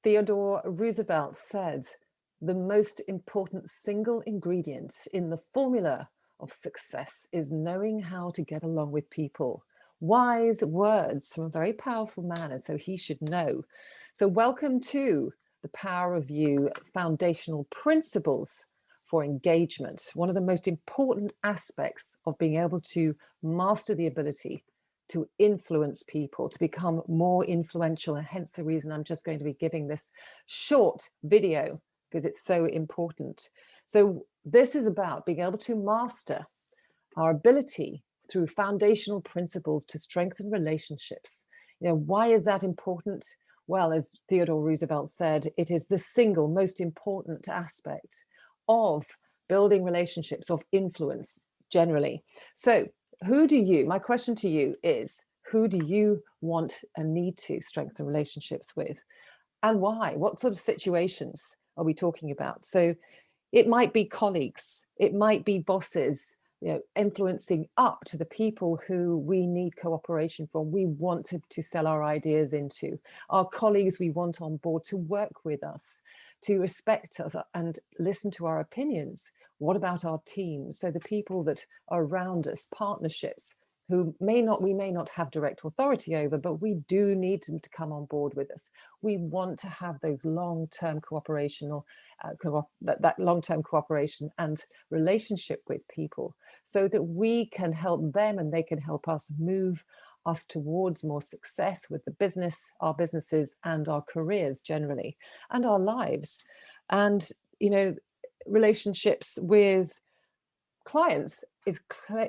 Theodore Roosevelt said, the most important single ingredient in the formula of success is knowing how to get along with people. Wise words from a very powerful man, and so he should know. So welcome to the Power of You Foundational Principles for Engagement. One of the most important aspects of being able to master the ability to influence people, to become more influential, and hence the reason I'm just going to be giving this short video because it's so important. So this is about being able to master our ability through foundational principles to strengthen relationships. You know, why is that important? Well, as Theodore Roosevelt said, it is the single most important aspect of building relationships, of influence generally. So my question to you is, who do you want and need to strengthen relationships with, and why? What sort of situations are we talking about? So it might be colleagues, it might be bosses, you know, influencing up to the people who we need cooperation from, we want to sell our ideas into, our colleagues we want on board to work with us, to respect us and listen to our opinions. What about our teams? So the people that are around us, partnerships, who we may not have direct authority over, but we do need them to come on board with us. We want to have those long-term cooperation or that long-term cooperation and relationship with people so that we can help them and they can help us move us towards more success with the business, our businesses and our careers generally, and our lives. And, you know, relationships with clients is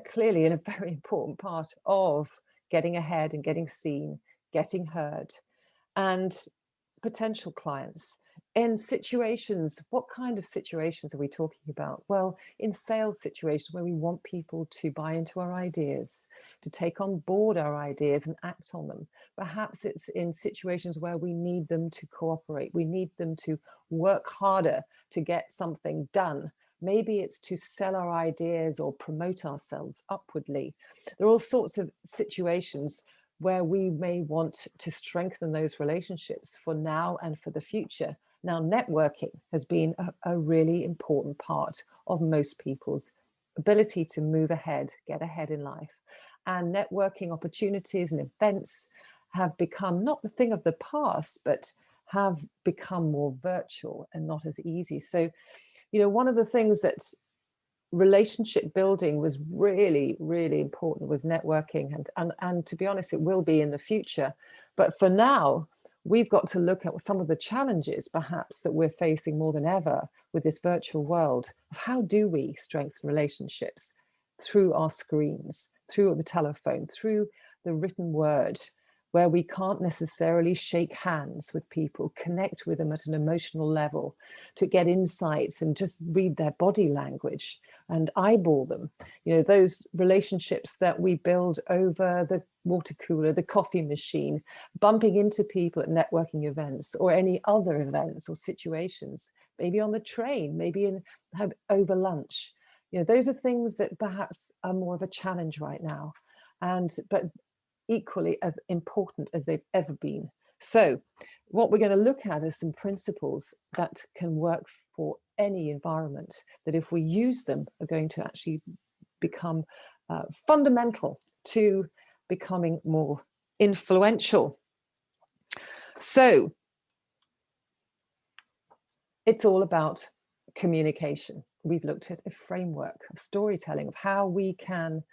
clearly a very important part of getting ahead and getting seen, getting heard. And potential clients in situations, what kind of situations are we talking about? Well, in sales situations where we want people to buy into our ideas, to take on board our ideas and act on them. Perhaps it's in situations where we need them to cooperate. We need them to work harder to get something done. Maybe it's to sell our ideas or promote ourselves upwardly. There are all sorts of situations where we may want to strengthen those relationships for now and for the future. Now, networking has been a really important part of most people's ability to move ahead, get ahead in life. And networking opportunities and events have become not the thing of the past, but have become more virtual and not as easy. So, you know, one of the things that relationship building was really, really important was networking. And to be honest, it will be in the future. But for now, we've got to look at some of the challenges perhaps that we're facing more than ever with this virtual world of how do we strengthen relationships through our screens, through the telephone, through the written word, where we can't necessarily shake hands with people, connect with them at an emotional level, to get insights and just read their body language and eyeball them. You know, those relationships that we build over the water cooler, the coffee machine, bumping into people at networking events or any other events or situations, maybe on the train, maybe over lunch. You know, those are things that perhaps are more of a challenge right now, but equally as important as they've ever been. So what we're going to look at is some principles that can work for any environment, that if we use them are going to actually become fundamental to becoming more influential. So it's all about communication. We've looked at a framework of storytelling, of how we can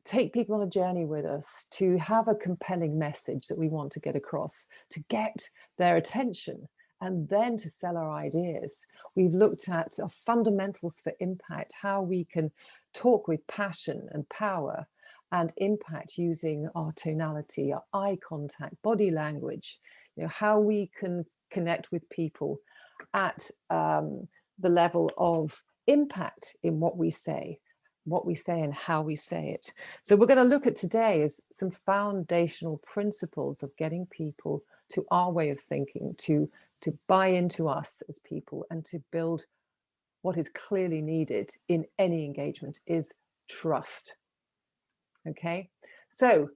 take people on a journey with us, to have a compelling message that we want to get across, to get their attention, and then to sell our ideas. We've looked at fundamentals for impact, how we can talk with passion and power and impact using our tonality, our eye contact, body language, you know, how we can connect with people at the level of impact in what we say and how we say it. So we're going to look at today is some foundational principles of getting people to our way of thinking, to buy into us as people, and to build what is clearly needed in any engagement is trust. Okay, so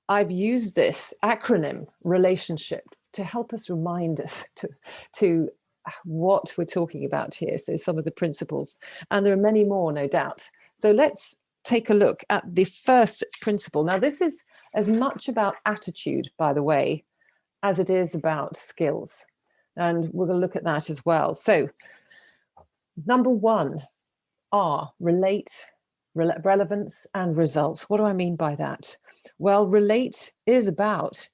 I've used this acronym relationship to help us remind us to what we're talking about here. So some of the principles, and there are many more, no doubt. So let's take a look at the first principle. Now, this is as much about attitude, by the way, as it is about skills. And we're going to look at that as well. So number one are relevance and results. What do I mean by that? Well, relate is about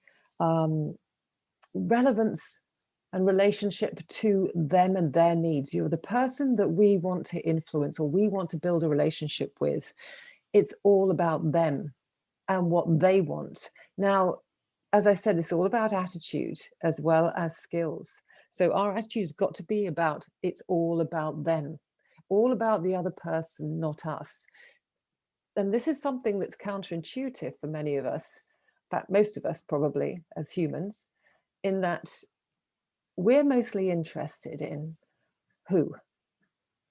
relevance and relationship to them and their needs. You're the person that we want to influence or we want to build a relationship with. It's all about them and what they want. Now, as I said, it's all about attitude as well as skills. So our attitude's got to be about, it's all about them, all about the other person, not us. And this is something that's counterintuitive for many of us, in fact, most of us probably as humans, in that we're mostly interested in who?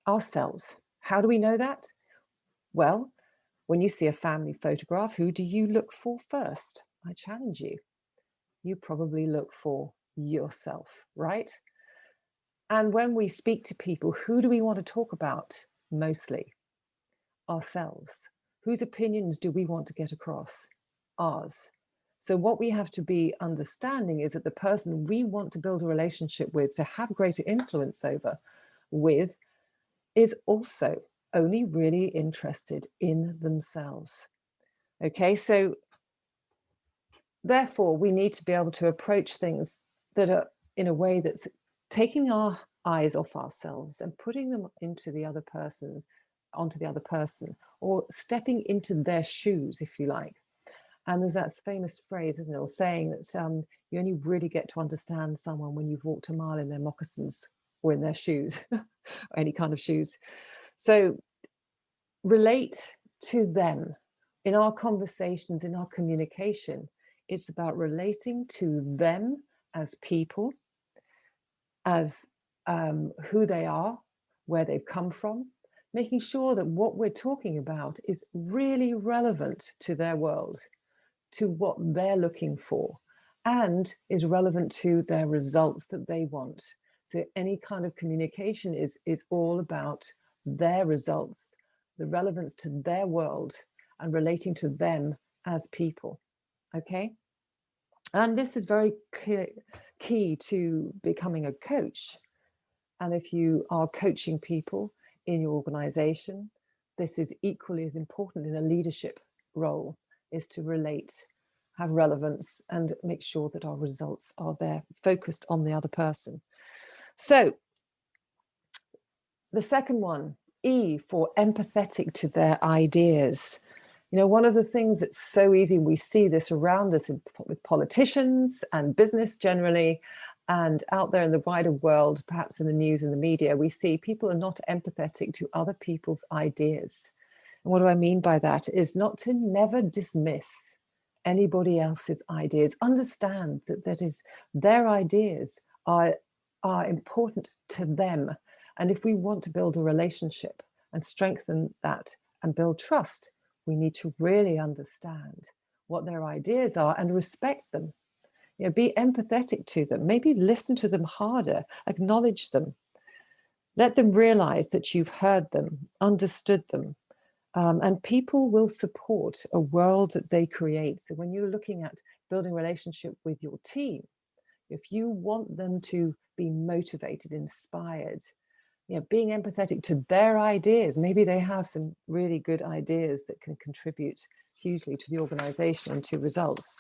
Ourselves. How do we know that? Well, when you see a family photograph, who do you look for first? I challenge you. You probably look for yourself, right? And when we speak to people, who do we want to talk about mostly? Ourselves. Whose opinions do we want to get across? Ours. So what we have to be understanding is that the person we want to build a relationship with, to have greater influence over with, is also only really interested in themselves. Okay, so therefore we need to be able to approach things that are in a way that's taking our eyes off ourselves and putting them into the other person, onto the other person, or stepping into their shoes, if you like. And there's that famous phrase, isn't it, or saying that you only really get to understand someone when you've walked a mile in their moccasins or in their shoes, or any kind of shoes. So relate to them. In our conversations, in our communication, it's about relating to them as people, as who they are, where they've come from, making sure that what we're talking about is really relevant to their world, to what they're looking for, and is relevant to their results that they want. So any kind of communication is all about their results, the relevance to their world, and relating to them as people. Okay? And this is very key to becoming a coach. And if you are coaching people in your organization, this is equally as important in a leadership role, is to relate, have relevance, and make sure that our results are there, focused on the other person. So the second one, E, for empathetic to their ideas. You know, one of the things that's so easy, we see this around us with politicians and business generally, and out there in the wider world, perhaps in the news and the media, we see people are not empathetic to other people's ideas. And what do I mean by that? Is not to never dismiss anybody else's ideas. Understand that is their ideas are important to them. And if we want to build a relationship and strengthen that and build trust, we need to really understand what their ideas are and respect them. You know, be empathetic to them, maybe listen to them harder, acknowledge them, let them realize that you've heard them, understood them. And people will support a world that they create. So when you're looking at building a relationship with your team, if you want them to be motivated, inspired, you know, being empathetic to their ideas, maybe they have some really good ideas that can contribute hugely to the organization and to results.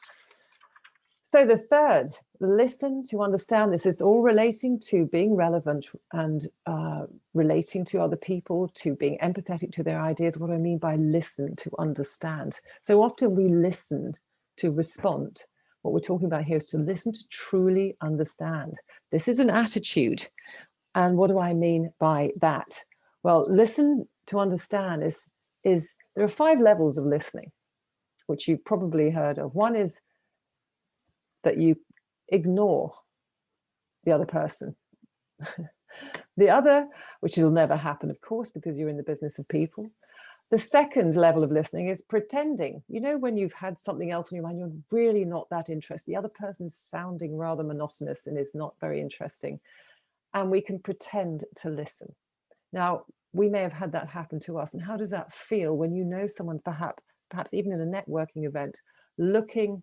So the third, listen to understand this. It's all relating to being relevant and relating to other people, to being empathetic to their ideas. What do I mean by listen to understand? So often we listen to respond. What we're talking about here is to listen to truly understand. This is an attitude. And what do I mean by that? Well, listen to understand is there are 5 levels of listening, which you've probably heard of. One is that you ignore the other person. The other, which will never happen, of course, because you're in the business of people, The second level of listening is pretending. You know, when you've had something else on your mind, you're really not that interested. The other person's sounding rather monotonous and is not very interesting. And we can pretend to listen. Now, we may have had that happen to us. And how does that feel when you know someone, perhaps even in a networking event, looking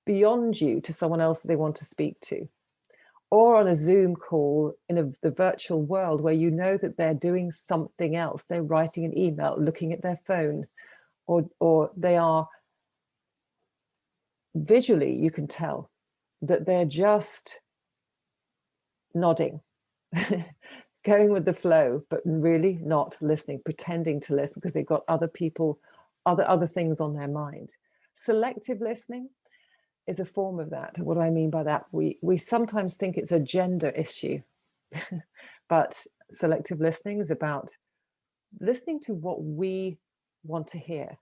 beyond you to someone else that they want to speak to? Or on a Zoom call in the virtual world where you know that they're doing something else. They're writing an email, looking at their phone, or they are visually, you can tell that they're just nodding, going with the flow, but really not listening, pretending to listen because they've got other people, other things on their mind. Selective listening is a form of that. What do I mean by that? We sometimes think it's a gender issue, but selective listening is about listening to what we want to hear.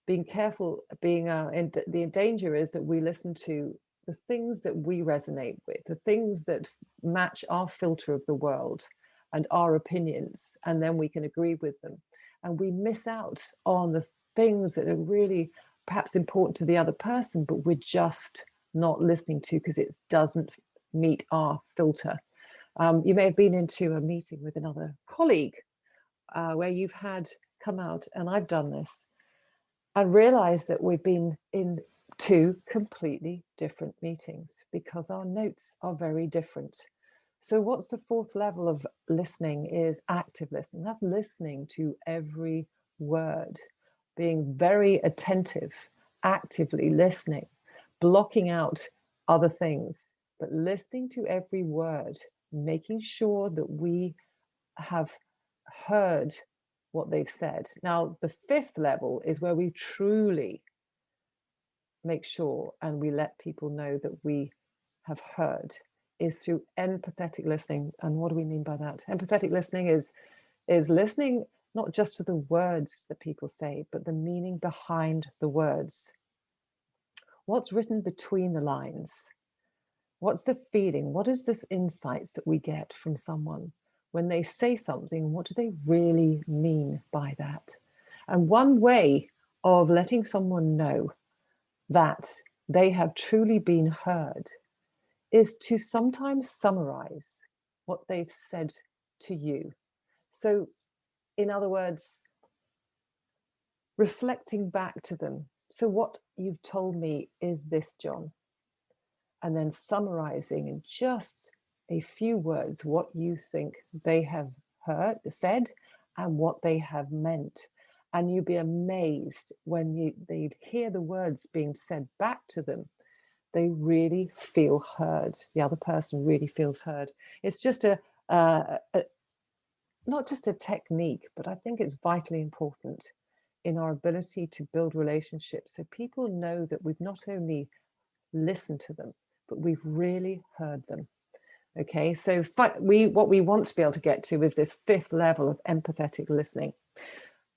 Being careful, the danger is that we listen to the things that we resonate with, the things that match our filter of the world and our opinions, and then we can agree with them. And we miss out on the things that are really perhaps important to the other person, but we're just not listening to because it doesn't meet our filter. You may have been into a meeting with another colleague where you've had come out, and I've done this, and realized that we've been in two completely different meetings because our notes are very different. So what's the fourth level of listening is active listening. That's listening to every word, being very attentive, actively listening, blocking out other things, but listening to every word, making sure that we have heard what they've said. Now, the fifth level is where we truly make sure and we let people know that we have heard, is through empathetic listening. And what do we mean by that? Empathetic listening is listening not just to the words that people say, but the meaning behind the words. What's written between the lines? What's the feeling? What is this insights that we get from someone? When they say something, what do they really mean by that? And one way of letting someone know that they have truly been heard is to sometimes summarize what they've said to you. So, in other words, reflecting back to them. So what you've told me is this, John. And then summarizing in just a few words what you think they have said, and what they have meant. And you'd be amazed when they'd hear the words being said back to them. They really feel heard. The other person really feels heard. It's just not just a technique, but I think it's vitally important in our ability to build relationships. So people know that we've not only listened to them, but we've really heard them. Okay, so what we want to be able to get to is this fifth level of empathetic listening.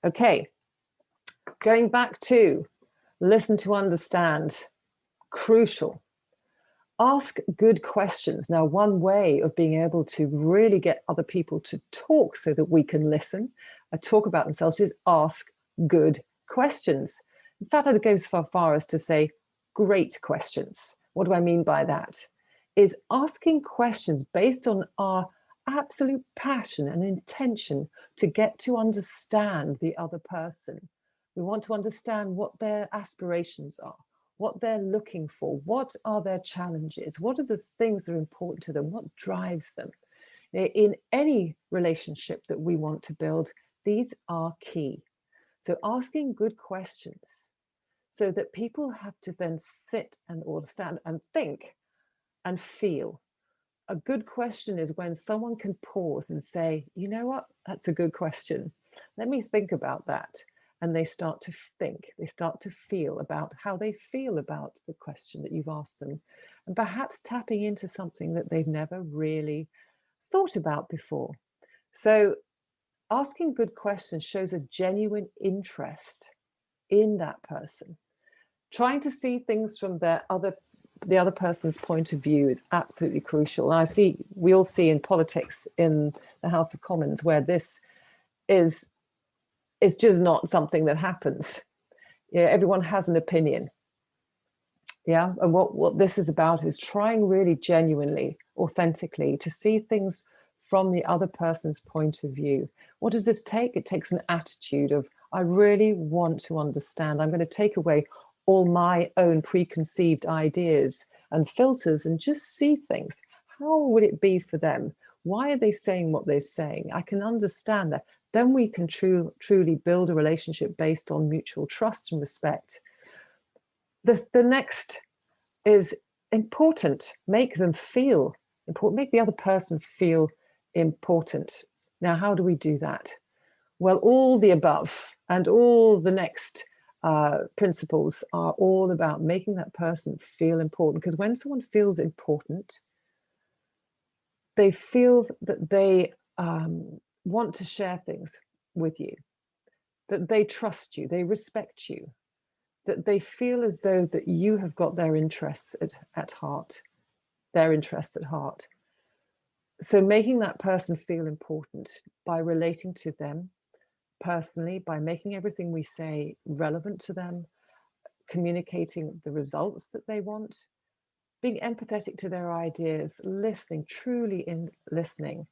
Okay, going back to listen to understand, crucial. Ask good questions. Now, one way of being able to really get other people to talk so that we can listen, talk about themselves, is ask good questions. In fact, I'd go so far as to say great questions. What do I mean by that? Is asking questions based on our absolute passion and intention to get to understand the other person. We want to understand what their aspirations are, what they're looking for, what are their challenges, what are the things that are important to them, what drives them. In any relationship that we want to build, these are key. So asking good questions so that people have to then sit and or stand and think and feel. A good question is when someone can pause and say, you know what, that's a good question. Let me think about that. And they start to think, they start to feel about how they feel about the question that you've asked them, and perhaps tapping into something that they've never really thought about before. So asking good questions shows a genuine interest in that person. Trying to see things from the other person's point of view is absolutely crucial. And we all see in politics in the House of Commons where this is it's just not something that happens. Yeah, everyone has an opinion. Yeah, and what this is about is trying really genuinely, authentically to see things from the other person's point of view. What does this take? It takes an attitude of, I really want to understand. I'm going to take away all my own preconceived ideas and filters and just see things. How would it be for them? Why are they saying what they're saying? I can understand that. Then we can truly build a relationship based on mutual trust and respect. The next is important. Make them feel important. Make the other person feel important. Now, how do we do that? Well, all the above and all the next principles are all about making that person feel important. Because when someone feels important, they feel that they want to share things with you, that they trust you, they respect you, that they feel as though that you have got their interests at heart, their interests at heart. So making that person feel important by relating to them personally, by making everything we say relevant to them, communicating the results that they want, being empathetic to their ideas, listening, truly in listening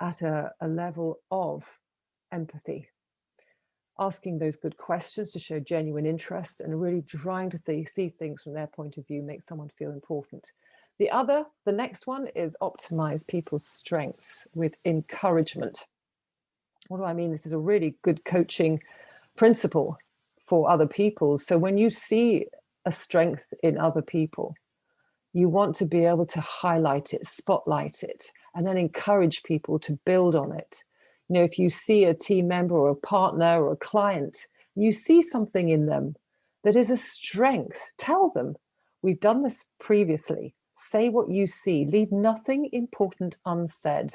at a level of empathy. Asking those good questions to show genuine interest and really trying to see things from their point of view makes someone feel important. The next one is optimize people's strengths with encouragement. What do I mean? This is a really good coaching principle for other people. So when you see a strength in other people, you want to be able to highlight it, spotlight it, and then encourage people to build on it. You know, if you see a team member or a partner or a client, you see something in them that is a strength, tell them. We've done this previously. Say what you see. Leave nothing important unsaid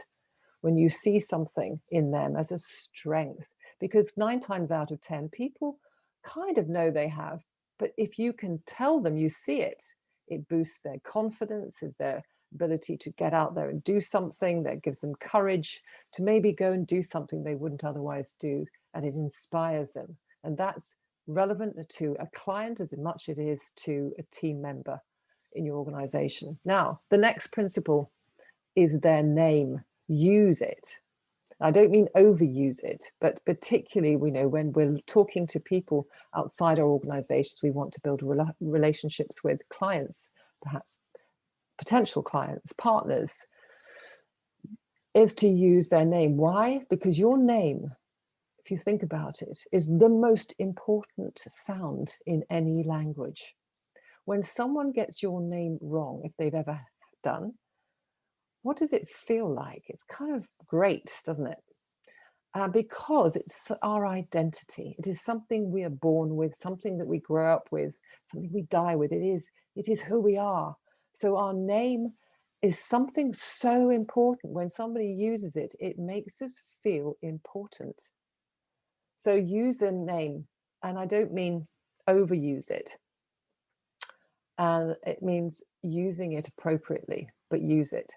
when you see something in them as a strength. Because 9 times out of 10, people kind of know they have. But if you can tell them you see it, it boosts their confidence, is their ability to get out there and do something that gives them courage to maybe go and do something they wouldn't otherwise do, and it inspires them. And that's relevant to a client as much as it is to a team member in your organization. Now, the next principle is their name. Use it. I don't mean overuse it, but particularly, we know when we're talking to people outside our organizations, we want to build relationships with clients, perhaps potential clients, partners, is to use their name. Why? Because your name, if you think about it, is the most important sound in any language. When someone gets your name wrong, if they've ever done, what does it feel like? It's kind of great, doesn't it? Because it's our identity. It is something we are born with, something that we grow up with, something we die with. It is who we are. So our name is something so important. When somebody uses it, it makes us feel important. So use a name, and I don't mean overuse it. And it means using it appropriately, but use it.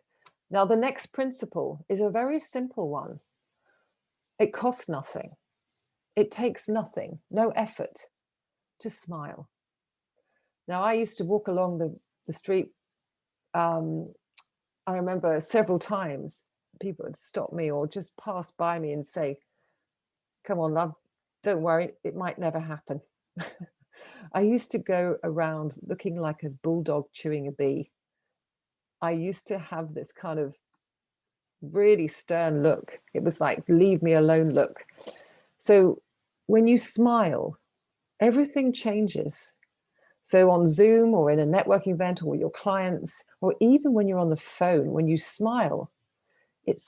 Now, the next principle is a very simple one. It costs nothing. It takes nothing, no effort to smile. Now, I used to walk along the street. I remember several times people would stop me or just pass by me and say, "Come on, love, don't worry, it might never happen." I used to go around looking like a bulldog chewing a bee. I used to have this kind of really stern look. It was like, leave me alone look. So when you smile, everything changes. So on Zoom or in a networking event or with your clients, or even when you're on the phone, when you smile, it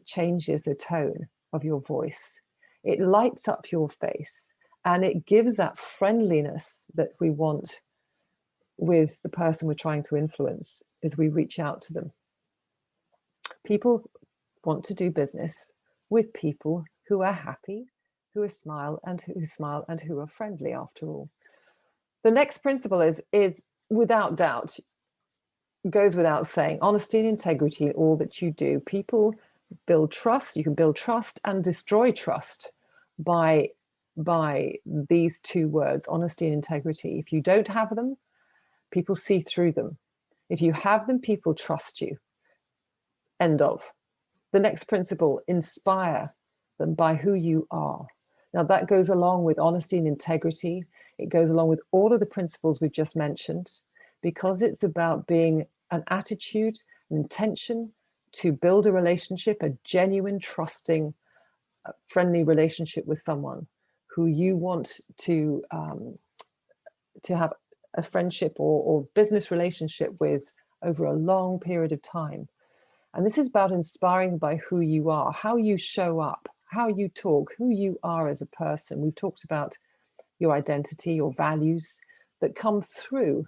changes the tone of your voice. It lights up your face and it gives that friendliness that we want with the person we're trying to influence as we reach out to them. People want to do business with people who are happy, who smile and who are friendly after all. The next principle is without doubt, goes without saying, honesty and integrity in all that you do. People build trust. You can build trust and destroy trust by by these two words, honesty and integrity. If you don't have them, people see through them. If you have them, people trust you. End of. The next principle, inspire them by who you are. Now that goes along with honesty and integrity. It goes along with all of the principles we've just mentioned, because it's about being an attitude, an intention to build a relationship, a genuine, trusting, friendly relationship with someone who you want to have a friendship or business relationship with over a long period of time. And this is about inspiring by who you are, how you show up, how you talk, who you are as a person. We've talked about your identity, your values that come through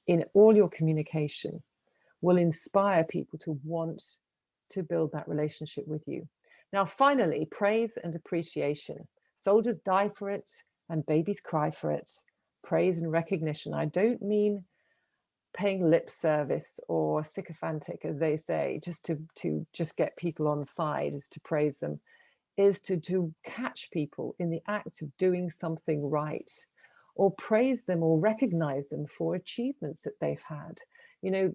in all your communication will inspire people to want to build that relationship with you. Now, finally, praise and appreciation. Soldiers die for it and babies cry for it. Praise and recognition. I don't mean paying lip service or sycophantic, as they say, just to just get people on side, is to praise them, is to catch people in the act of doing something right, or praise them or recognize them for achievements that they've had. You know,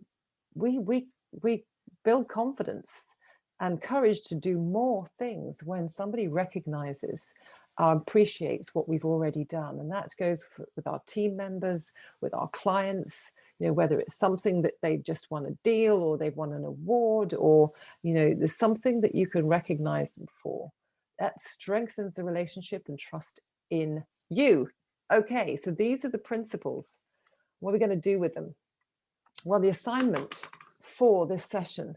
we build confidence and courage to do more things when somebody recognizes, appreciates what we've already done. And that goes with our team members, with our clients, you know, whether it's something that they've just won a deal or they've won an award, or, you know, there's something that you can recognize them for. That strengthens the relationship and trust in you. Okay, so these are the principles. What are we going to do with them? Well, the assignment for this session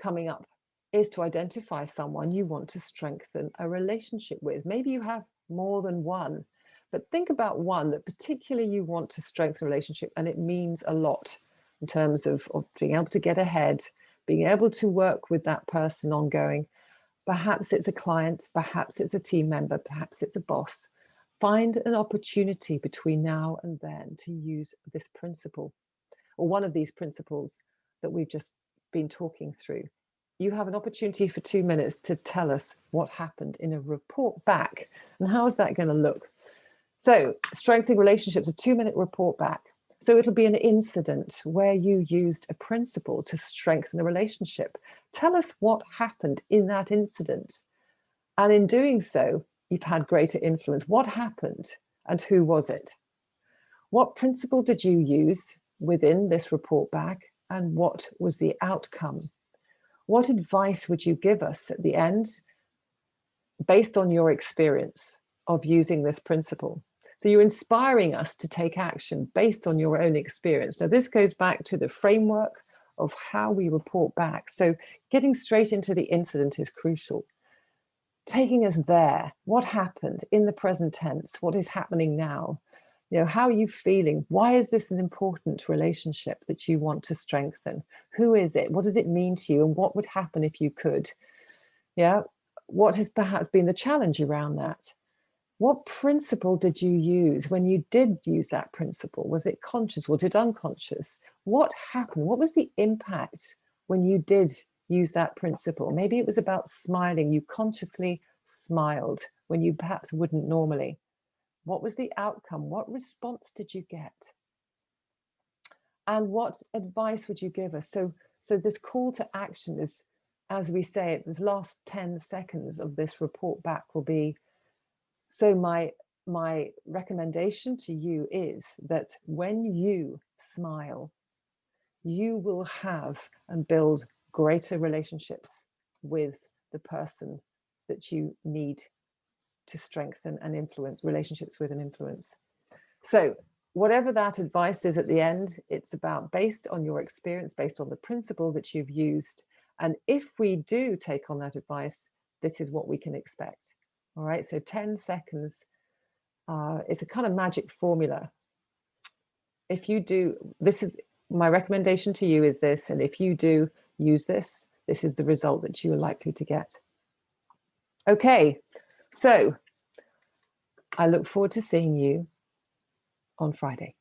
coming up is to identify someone you want to strengthen a relationship with. Maybe you have more than one, but think about one that particularly you want to strengthen a relationship, and it means a lot in terms of being able to get ahead, being able to work with that person ongoing. Perhaps it's a client, perhaps it's a team member, perhaps it's a boss. Find an opportunity between now and then to use this principle, or one of these principles that we've just been talking through. You have an opportunity for 2 minutes to tell us what happened in a report back. And how is that going to look? So strengthening relationships, a 2-minute report back. So it'll be an incident where you used a principle to strengthen a relationship. Tell us what happened in that incident. And in doing so, you've had greater influence. What happened and who was it? What principle did you use within this report back, and what was the outcome? What advice would you give us at the end based on your experience of using this principle? So you're inspiring us to take action based on your own experience. Now, this goes back to the framework of how we report back. So getting straight into the incident is crucial. Taking us there, what happened in the present tense? What is happening now? You know, how are you feeling? Why is this an important relationship that you want to strengthen? Who is it? What does it mean to you? And what would happen if you could? Yeah. What has perhaps been the challenge around that? What principle did you use when you did use that principle? Was it conscious? Was it unconscious? What happened? What was the impact when you did use that principle? Maybe it was about smiling. You consciously smiled when you perhaps wouldn't normally. What was the outcome? What response did you get? And what advice would you give us? So this call to action is, as we say it, the last 10 seconds of this report back will be, so my recommendation to you is that when you smile, you will have and build greater relationships with the person that you need to strengthen and influence relationships with and influence. So whatever that advice is at the end, it's about based on your experience, based on the principle that you've used. And if we do take on that advice, this is what we can expect. All right, so 10 seconds, it's a kind of magic formula. If you do, this is my recommendation to you is this, and if you do use this, this is the result that you are likely to get. Okay, so I look forward to seeing you on Friday.